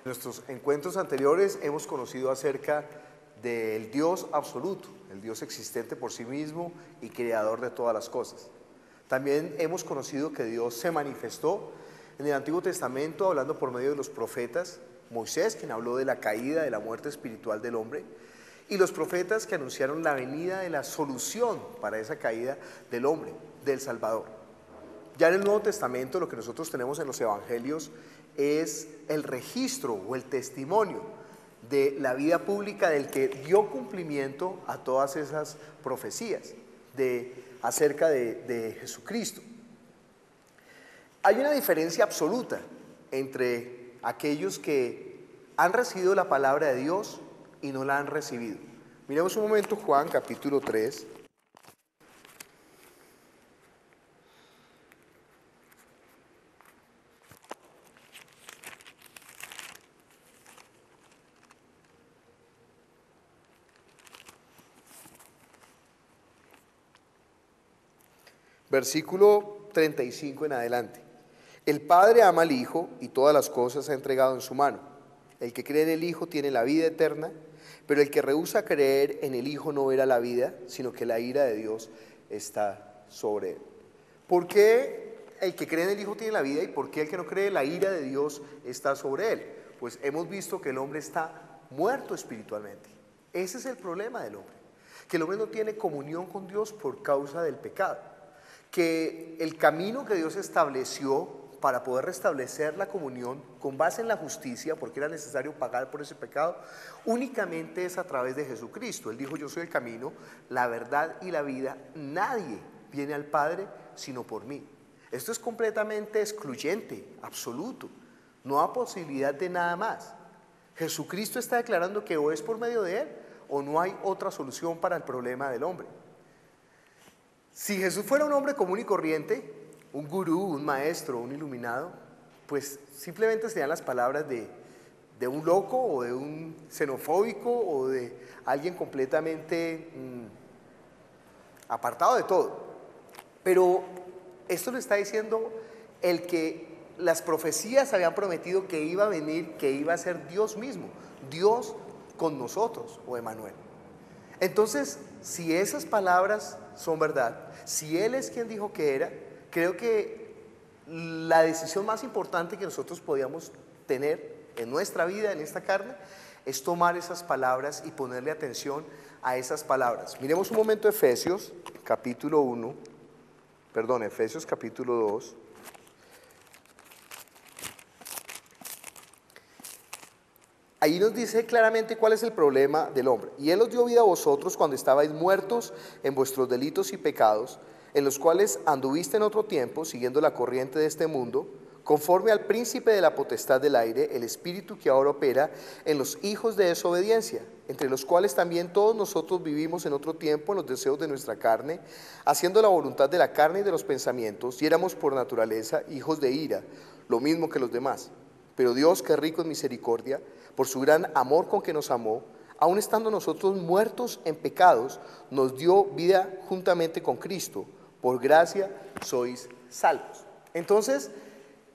En nuestros encuentros anteriores hemos conocido acerca del Dios absoluto, el Dios existente por sí mismo y creador de todas las cosas. También hemos conocido que Dios se manifestó en el Antiguo Testamento hablando por medio de los profetas, Moisés, quien habló de la caída, de la muerte espiritual del hombre, y los profetas que anunciaron la venida de la solución para esa caída del hombre, del Salvador. Ya en el Nuevo Testamento lo que nosotros tenemos en los Evangelios es el registro o el testimonio de la vida pública del que dio cumplimiento a todas esas profecías acerca de Jesucristo. Hay una diferencia absoluta entre aquellos que han recibido la palabra de Dios y no la han recibido. Miremos un momento Juan capítulo 3. Versículo 35 en adelante. El Padre ama al Hijo y todas las cosas ha entregado en su mano. El que cree en el Hijo tiene la vida eterna, pero el que rehúsa creer en el Hijo no verá la vida, sino que la ira de Dios está sobre él. ¿Por qué el que cree en el Hijo tiene la vida y por qué el que no cree la ira de Dios está sobre él? Pues hemos visto que el hombre está muerto espiritualmente. Ese es el problema del hombre, que el hombre no tiene comunión con Dios por causa del pecado. Que el camino que Dios estableció para poder restablecer la comunión con base en la justicia, porque era necesario pagar por ese pecado, únicamente es a través de Jesucristo. Él dijo: yo soy el camino, la verdad y la vida, nadie viene al Padre sino por mí. Esto es completamente excluyente, absoluto, no hay posibilidad de nada más. Jesucristo está declarando que o es por medio de Él o no hay otra solución para el problema del hombre. Si Jesús fuera un hombre común y corriente, un gurú, un maestro, un iluminado, pues simplemente serían las palabras de un loco o de un xenofóbico o de alguien completamente apartado de todo. Pero esto lo está diciendo el que las profecías habían prometido que iba a venir, que iba a ser Dios mismo, Dios con nosotros, o Emmanuel. Entonces, si esas palabras son verdad, si Él es quien dijo que era, creo que la decisión más importante que nosotros podíamos tener en nuestra vida, en esta carne, es tomar esas palabras y ponerle atención a esas palabras. Miremos un momento Efesios capítulo 2. Ahí nos dice claramente cuál es el problema del hombre. Y Él os dio vida a vosotros cuando estabais muertos en vuestros delitos y pecados, en los cuales anduviste en otro tiempo, siguiendo la corriente de este mundo, conforme al príncipe de la potestad del aire, el espíritu que ahora opera en los hijos de desobediencia, entre los cuales también todos nosotros vivimos en otro tiempo en los deseos de nuestra carne, haciendo la voluntad de la carne y de los pensamientos, y éramos por naturaleza hijos de ira, lo mismo que los demás. Pero Dios, que es rico en misericordia, por su gran amor con que nos amó, aun estando nosotros muertos en pecados, nos dio vida juntamente con Cristo. Por gracia sois salvos. Entonces,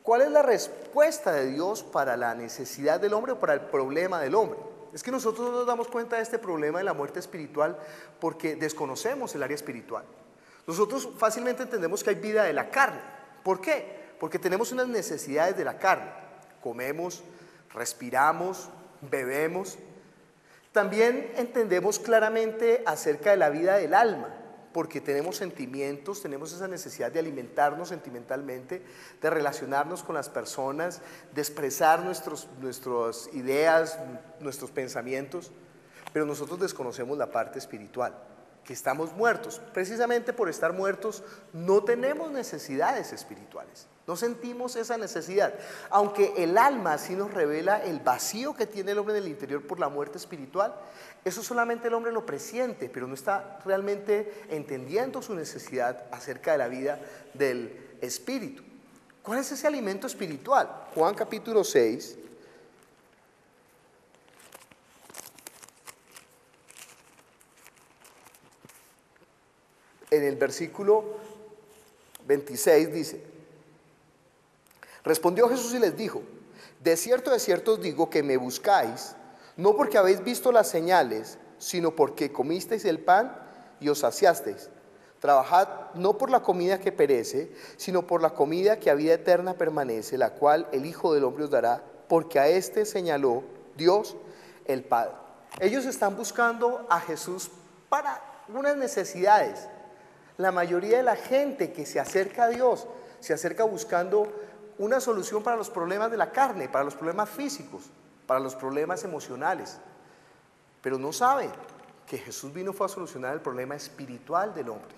¿cuál es la respuesta de Dios para la necesidad del hombre o para el problema del hombre? Es que nosotros no nos damos cuenta de este problema de la muerte espiritual porque desconocemos el área espiritual. Nosotros fácilmente entendemos que hay vida de la carne. ¿Por qué? Porque tenemos unas necesidades de la carne. Comemos, respiramos, bebemos. También entendemos claramente acerca de la vida del alma, porque tenemos sentimientos, tenemos esa necesidad de alimentarnos sentimentalmente, de relacionarnos con las personas, de expresar nuestras ideas, nuestros pensamientos, pero nosotros desconocemos la parte espiritual, que estamos muertos. Precisamente por estar muertos no tenemos necesidades espirituales, no sentimos esa necesidad, aunque el alma sí nos revela el vacío que tiene el hombre en el interior por la muerte espiritual. Eso solamente el hombre lo presiente, pero no está realmente entendiendo su necesidad acerca de la vida del espíritu. ¿Cuál es ese alimento espiritual? Juan capítulo 6. En el versículo 26 dice: respondió Jesús y les dijo: de cierto os digo que me buscáis, no porque habéis visto las señales, sino porque comisteis el pan y os saciasteis. Trabajad no por la comida que perece, sino por la comida que a vida eterna permanece, la cual el Hijo del Hombre os dará, porque a éste señaló Dios el Padre. Ellos están buscando a Jesús para unas necesidades. La mayoría de la gente que se acerca a Dios, se acerca buscando una solución para los problemas de la carne, para los problemas físicos, para los problemas emocionales, pero no saben que Jesús vino fue a solucionar el problema espiritual del hombre.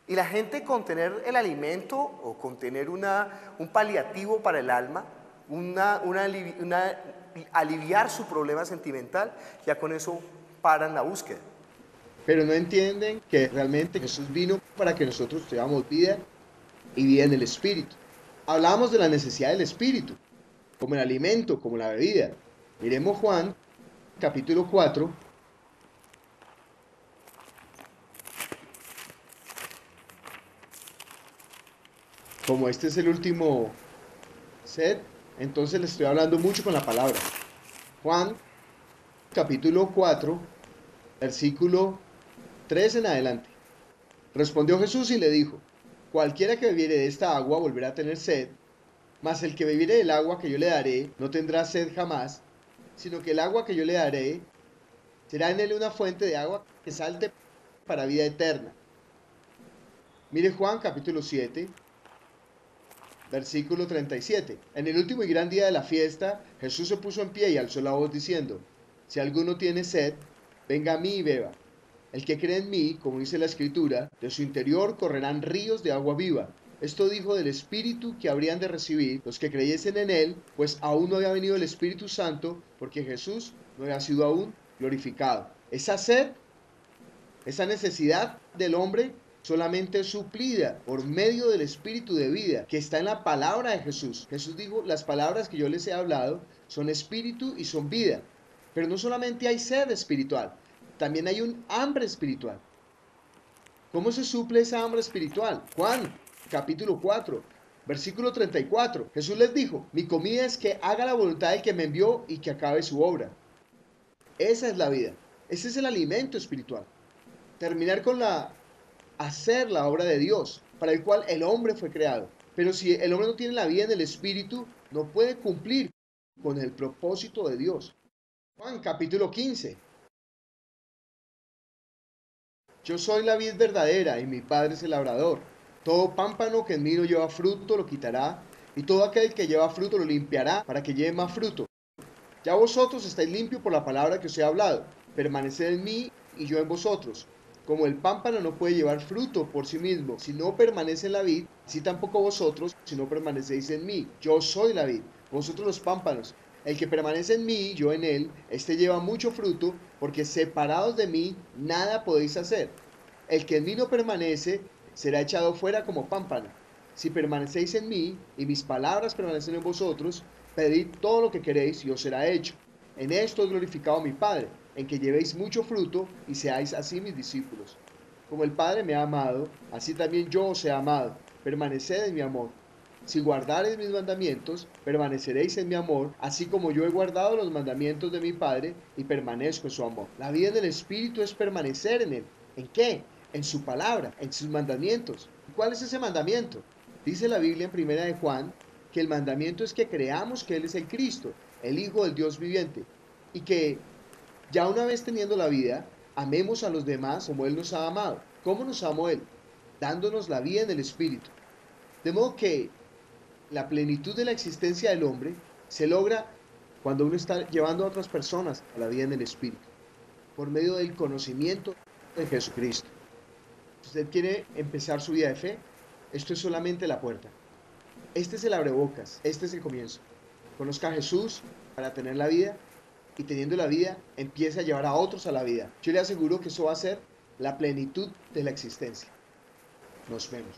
Y la gente con tener el alimento o con tener un paliativo para el alma, aliviar su problema sentimental, ya con eso paran la búsqueda. Pero no entienden que realmente Jesús vino para que nosotros tengamos vida y vida en el Espíritu. Hablamos de la necesidad del Espíritu, como el alimento, como la bebida. Miremos Juan, capítulo 4. Como este es el último set, entonces le estoy hablando mucho con la palabra. Juan, capítulo 4, versículo 3 en adelante. Respondió Jesús y le dijo: cualquiera que bebiere de esta agua volverá a tener sed, mas el que bebiere del agua que yo le daré no tendrá sed jamás, sino que el agua que yo le daré será en él una fuente de agua que salte para vida eterna. Mire Juan capítulo 7, versículo 37. En el último y gran día de la fiesta, Jesús se puso en pie y alzó la voz diciendo: si alguno tiene sed, venga a mí y beba. El que cree en mí, como dice la Escritura, de su interior correrán ríos de agua viva. Esto dijo del Espíritu que habrían de recibir los que creyesen en él, pues aún no había venido el Espíritu Santo, porque Jesús no había sido aún glorificado. Esa sed, esa necesidad del hombre, solamente es suplida por medio del Espíritu de vida que está en la palabra de Jesús. Jesús dijo: las palabras que yo les he hablado son espíritu y son vida. Pero no solamente hay sed espiritual, también hay un hambre espiritual. ¿Cómo se suple esa hambre espiritual? Juan, capítulo 4, versículo 34. Jesús les dijo: mi comida es que haga la voluntad del que me envió y que acabe su obra. Esa es la vida. Ese es el alimento espiritual. Terminar con hacer la obra de Dios, para el cual el hombre fue creado. Pero si el hombre no tiene la vida en el espíritu, no puede cumplir con el propósito de Dios. Juan, capítulo 15. Yo soy la vid verdadera y mi Padre es el labrador. Todo pámpano que en mí no lleva fruto lo quitará, y todo aquel que lleva fruto lo limpiará para que lleve más fruto. Ya vosotros estáis limpios por la palabra que os he hablado. Permaneced en mí y yo en vosotros. Como el pámpano no puede llevar fruto por sí mismo si no permanece en la vid, así tampoco vosotros si no permanecéis en mí. Yo soy la vid, vosotros los pámpanos. El que permanece en mí, yo en él, este lleva mucho fruto, porque separados de mí nada podéis hacer. El que en mí no permanece será echado fuera como pámpano. Si permanecéis en mí y mis palabras permanecen en vosotros, pedid todo lo que queréis y os será hecho. En esto es glorificado mi Padre, en que llevéis mucho fruto y seáis así mis discípulos. Como el Padre me ha amado, así también yo os he amado. Permaneced en mi amor. Si guardareis mis mandamientos, permaneceréis en mi amor, así como yo he guardado los mandamientos de mi Padre y permanezco en su amor. La vida del Espíritu es permanecer en él. ¿En qué? En su palabra, en sus mandamientos. ¿Cuál es ese mandamiento? Dice la Biblia en primera de Juan que el mandamiento es que creamos que Él es el Cristo, el Hijo del Dios viviente, y que ya una vez teniendo la vida, amemos a los demás como Él nos ha amado. ¿Cómo nos amó Él? Dándonos la vida en el Espíritu. De modo que la plenitud de la existencia del hombre se logra cuando uno está llevando a otras personas a la vida en el Espíritu, por medio del conocimiento de Jesucristo. Si usted quiere empezar su vida de fe, esto es solamente la puerta. Este es el abrebocas, este es el comienzo. Conozca a Jesús para tener la vida, y teniendo la vida, empiece a llevar a otros a la vida. Yo le aseguro que eso va a ser la plenitud de la existencia. Nos vemos.